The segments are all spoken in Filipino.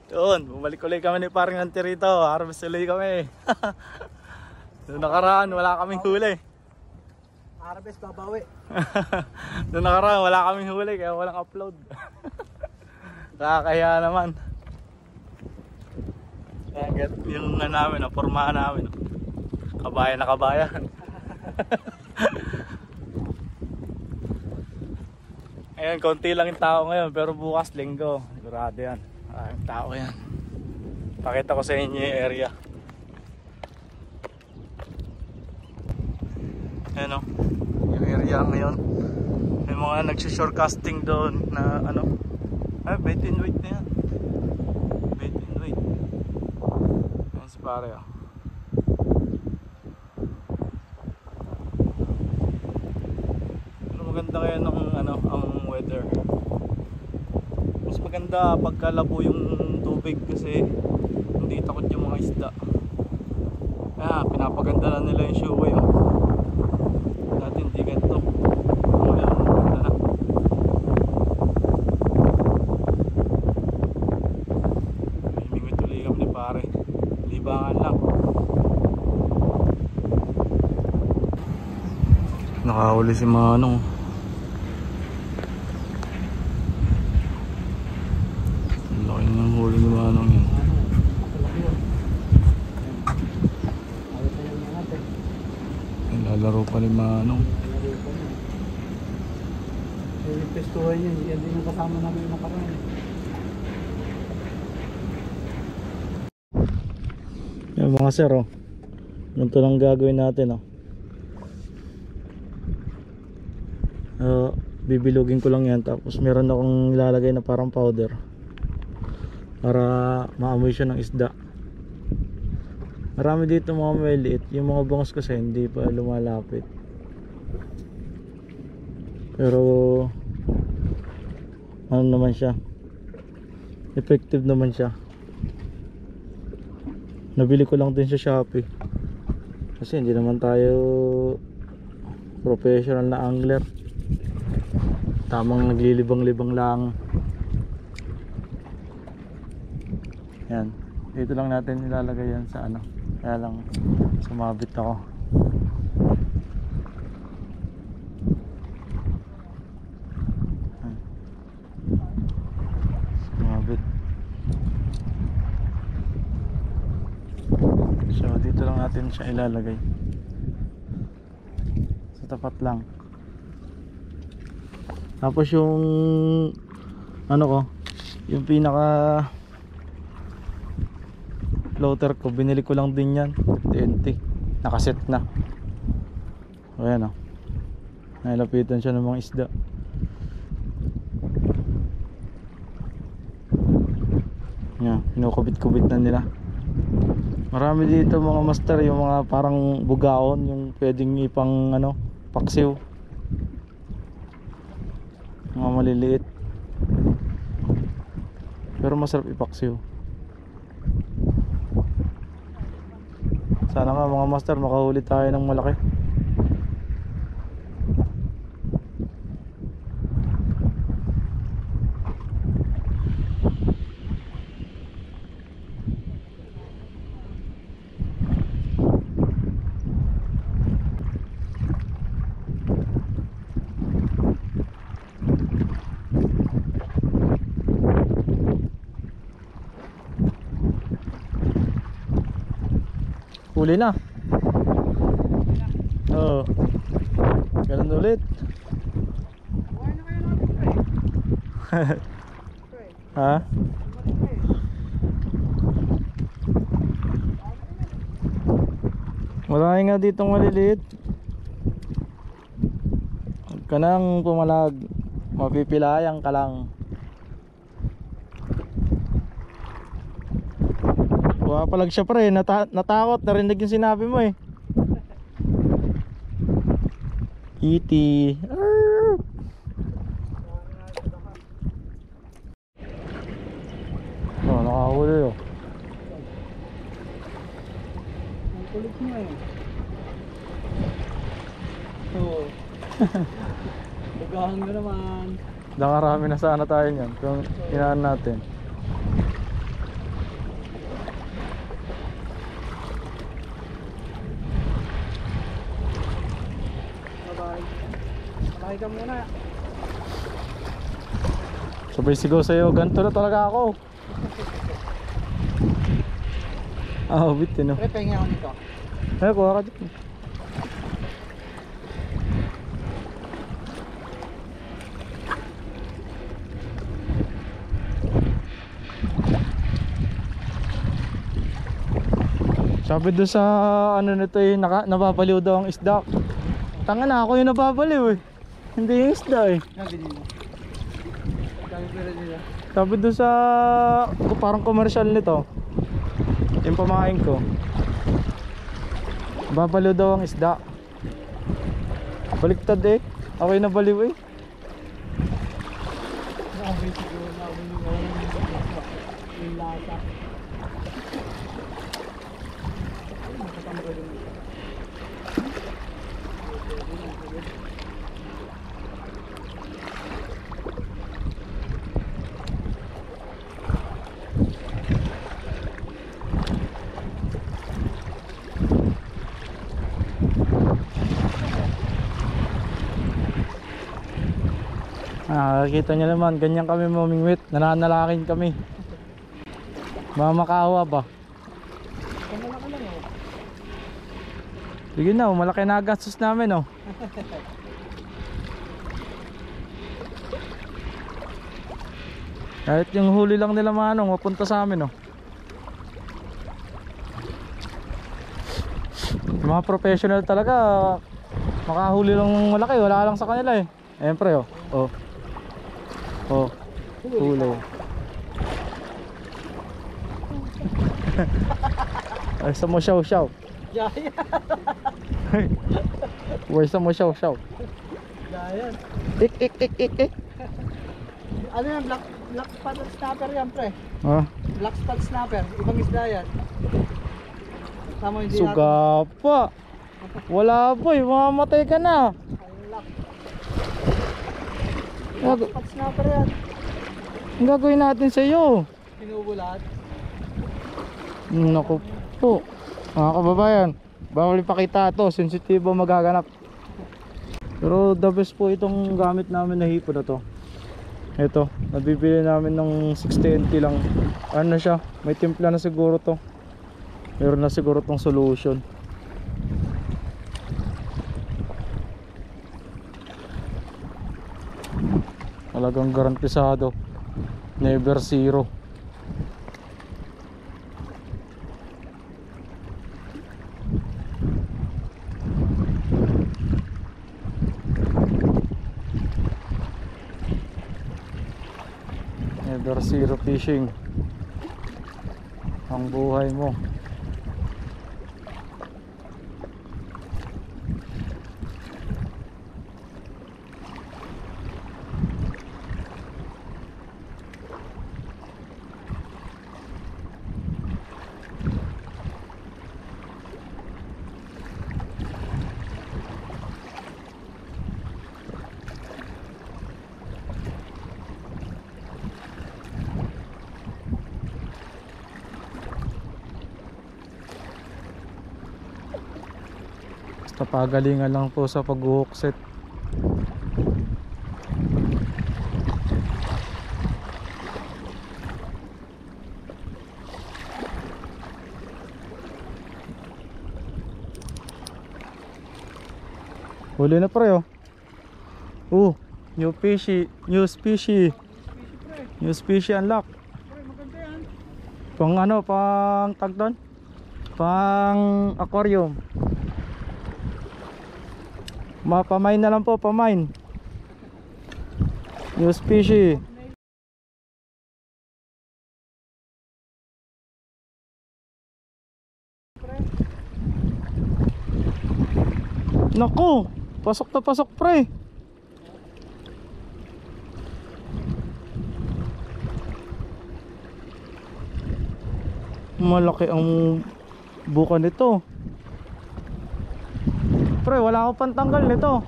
Yun, bumalik ulit kami ni parang nanti rito. Harvest ulit kami. Noong nakaraan, wala kaming huli. Harvest babawi. Noong nakaraan, wala kaming huli kaya walang upload. Nakakaya naman. Kaya yung namin, pormahan namin. Kabayan na kabayan. Ayan, konti lang yung tao ngayon pero bukas linggo. Sigurado yan. Maraming tao yan. Pakita ko sa inyo yung area. Ayan o, yung area ngayon. May mga nagsushortcasting doon na ano. Ay, bait and wait na yan. Bait and wait. Ayan si pare o. Pero maganda kaya ng ano, ang weather. Mas maganda pagka labo yung tubig kasi hindi takot yung mga isda. Pinapaganda na nila yung show oh. Dati hindi ganito. Ngayon maganda na. Himingwit tuloy kami ni pare. Libangan lang. Nakahuli si Manong. Laki ng huli ni Manong yun. Lalaro pa ni Manong. Yung pestuhan yun, yan din yung kasama namin yung nakaraan. Yan mga sir oh. Ganito lang gagawin natin oh. Bibilugin ko lang yan tapos meron akong ilalagay na parang powder para maamoy siya ng isda. Marami dito mga maliit, yung mga bangos kasi hindi pa lumalapit. Pero ano naman siya, effective naman siya. Nabili ko lang din sa Shopee kasi hindi naman tayo professional na angler. Tamang naglilibang-libang lang. Yan, dito lang natin ilalagay yan sa ano. Kaya lang sumabit ako. Sumabit. So dito lang natin siya ilalagay. Sa tapat lang. Tapos yung ano ko, yung pinaka floater ko, binili ko lang din yan TNT, nakaset na. Ayan o, nailapitan siya ng mga isda. Yan, pinukubit-kubit na nila. Marami dito mga master, yung mga parang bugaon, yung pwedeng ipang ano, paksiw, mga maliliit pero masarap ipaksiw. Sana nga mga master makahuli tayo ng malaki. Huli na. Oo. Ganun ulit. Ha? Marami nga ditong maliliit. Huwag ka nang pumalag, mapipilayang ka lang. Papalag siya pre, natakot, narinig yung sinabi mo eh. E.T. Oh, nakahuli oh. Ang kulit mo eh. Oo. Bugahan mo naman. Nakarami na sana tayo niyan kung inaan natin. Sakay ka muna. Sabay sigaw sa'yo, ganito na talaga ako. Bitin no. Pre, pahinga ako nito. Kuha ka dyan. Sabi doon sa ano nito yung nababaliw daw ang isda. Tanga na ako yung nababaliw eh. Hindi yung isda eh. Nabili mo. Dami pera nila. Sabi doon sa parang commercial nito. Yung pamain ko. Babaliw daw ang isda. Baliktad eh. Ako yung nabaliw eh. Grabe siguro na yung lasa. Nakikita nyo naman, ganyan kami mamingwit. Nananalangin kami. Mamakawa ba? Kamala ka lang oh. Sige na, malaki na gastos namin oh. Kahit yung huli lang nila manong mapunta sa amin oh. Yung mga professional talaga makahuli lang ng malaki, wala lang sa kanila eh. Siyempre oh. Huli. Ay sa mo shaw. Giant. Ay sa mo shaw. Giant. Ik. Ano yan? Black spot snapper yan pre. Black spot snapper. Ibang isda yan. Tama hindi Suga pa. Wala boy, mamamatay ka na. Black spot snapper yan. Ang gagawin natin sa iyo? Pinubulat. Naku po. Mga kababayan, bawal ipakita ito, sensitibo magaganap. Pero the best po itong gamit namin na hipo na to. Ito, nabibili namin ng 60 NT lang. Ano na siya, may timpla na siguro to. Meron na siguro tong solution. Talagang garantisado. Never zero. Never zero fishing ang buhay mo. Pagalingan lang po sa pag-hookset. Huli na pre oh. New species unlock. Maganda yan. Pang ano, pang tag doon? Pang aquarium. Pamain na lang po, pamain. New species. Naku, pasok na pasok pre. Malaki ang buka nito. Pre, wala akong pantanggal nito.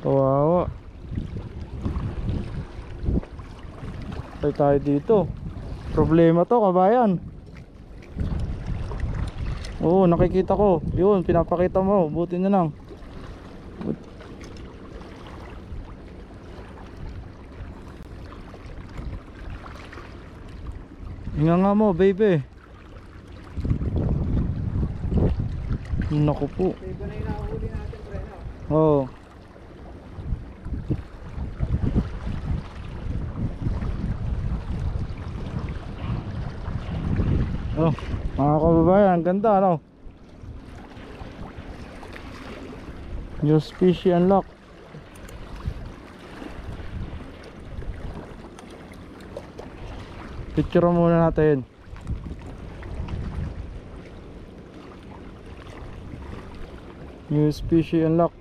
Kawawa. Tayo dito. Problema to, kabayan. Oo, nakikita ko. Yun, pinapakita mo. Buti na lang. Hinga nga mo, baby. Naku po. Iba na yung nakahuli natin, pre, no? Oo. Oh, mga kababayan, ang ganda, ano? New species unlock. Picture muna natin. New species unlock.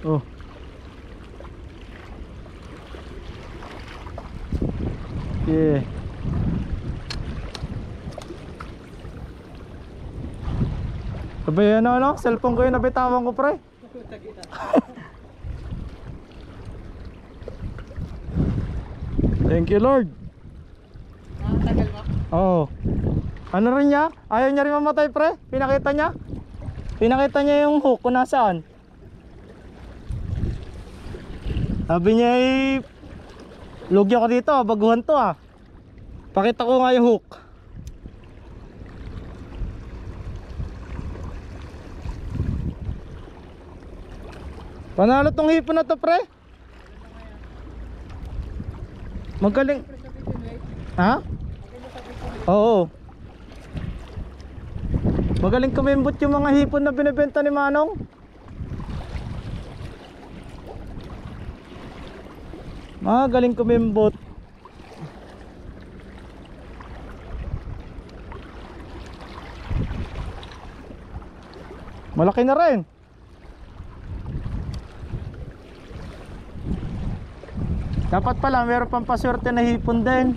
Oh. Yeah. Sabay ano, cellphone ko yung nabitawan ko, pre. Thank you, Lord. Nakatagal mo? Oo. Ano rin niya? Ayaw niya rin mamatay, pre. Pinakita niya. Pinakita niya yung hook kung nasaan. Sabi niya lugyan ko dito, baguhan to ah. Pakita ko nga yung hook. Panalo tong hipon na to, pre. Magaling. Ha? Oo. Magaling kumimbot yung mga hipon na binibenta ni Manong. Magaling kumimbot. Malaki na rin. Dapat pala meron pang paswerte na hipon din.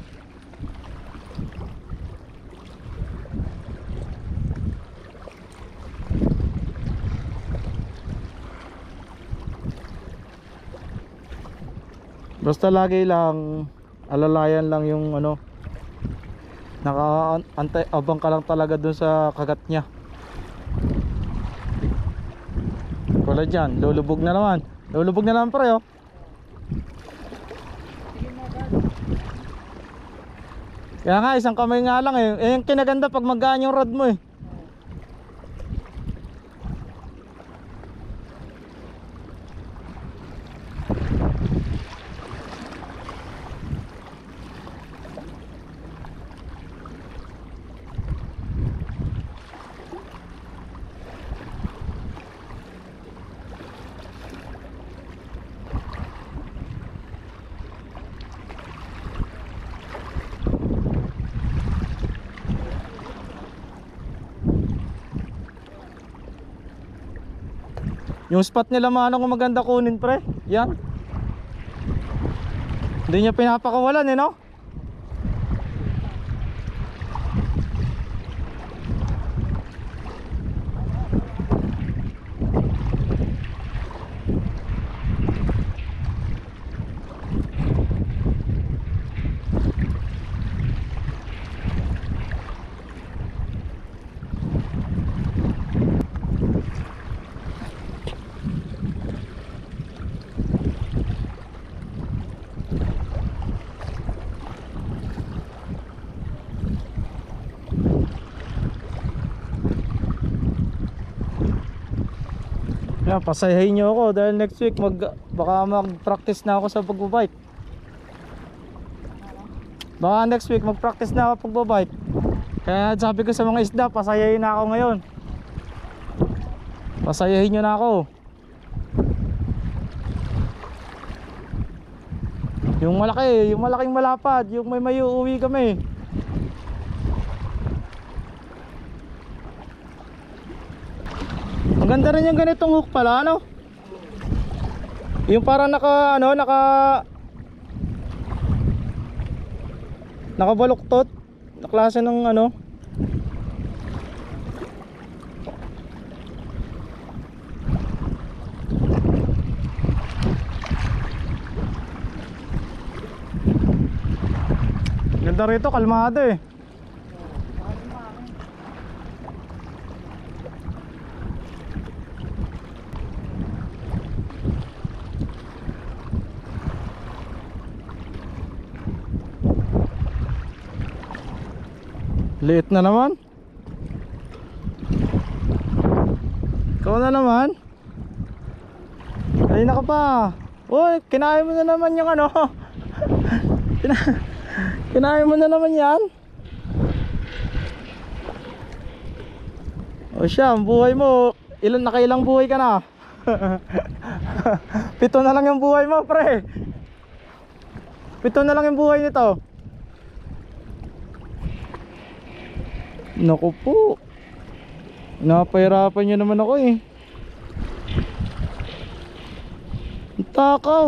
Basta lagi lang alalayan lang yung ano, naka-antay, abang ka lang talaga dun sa kagat niya. Wala dyan, lulubog na naman. Lulubog na naman, pre, oh. Kaya nga, isang kamay nga lang eh. Yung kinaganda pag magaan yung rod mo eh. Yung spot nila Manong kung maganda kunin, pre. Yan. Hindi niya pinapakawalan eh, no? Yan, pasayahin nyo ako dahil next week baka mag-practice na ako sa pagbabike. Baka next week mag-practice na ako pagbabike. Kaya sabi ko sa mga isda, pasayahin na ako ngayon. Pasayahin nyo na ako. Yung malaki, yung malaking malapad, yung may uuwi kami. Maganda rin yung ganitong hook pala, ano? Yung parang nakabaluktot na klase ng ano. Ganda rito, kalmado eh. Liit na naman. Ikaw na naman. Kanina ka pa. Uy, kinain mo na naman yung ano. Kinain mo na naman yan. O siya, ang buhay mo, nakailang buhay ka na? 7 na lang yung buhay mo, pre. 7 na lang yung buhay nito. Naku po, napahirapan nyo naman ako eh. Ang takaw.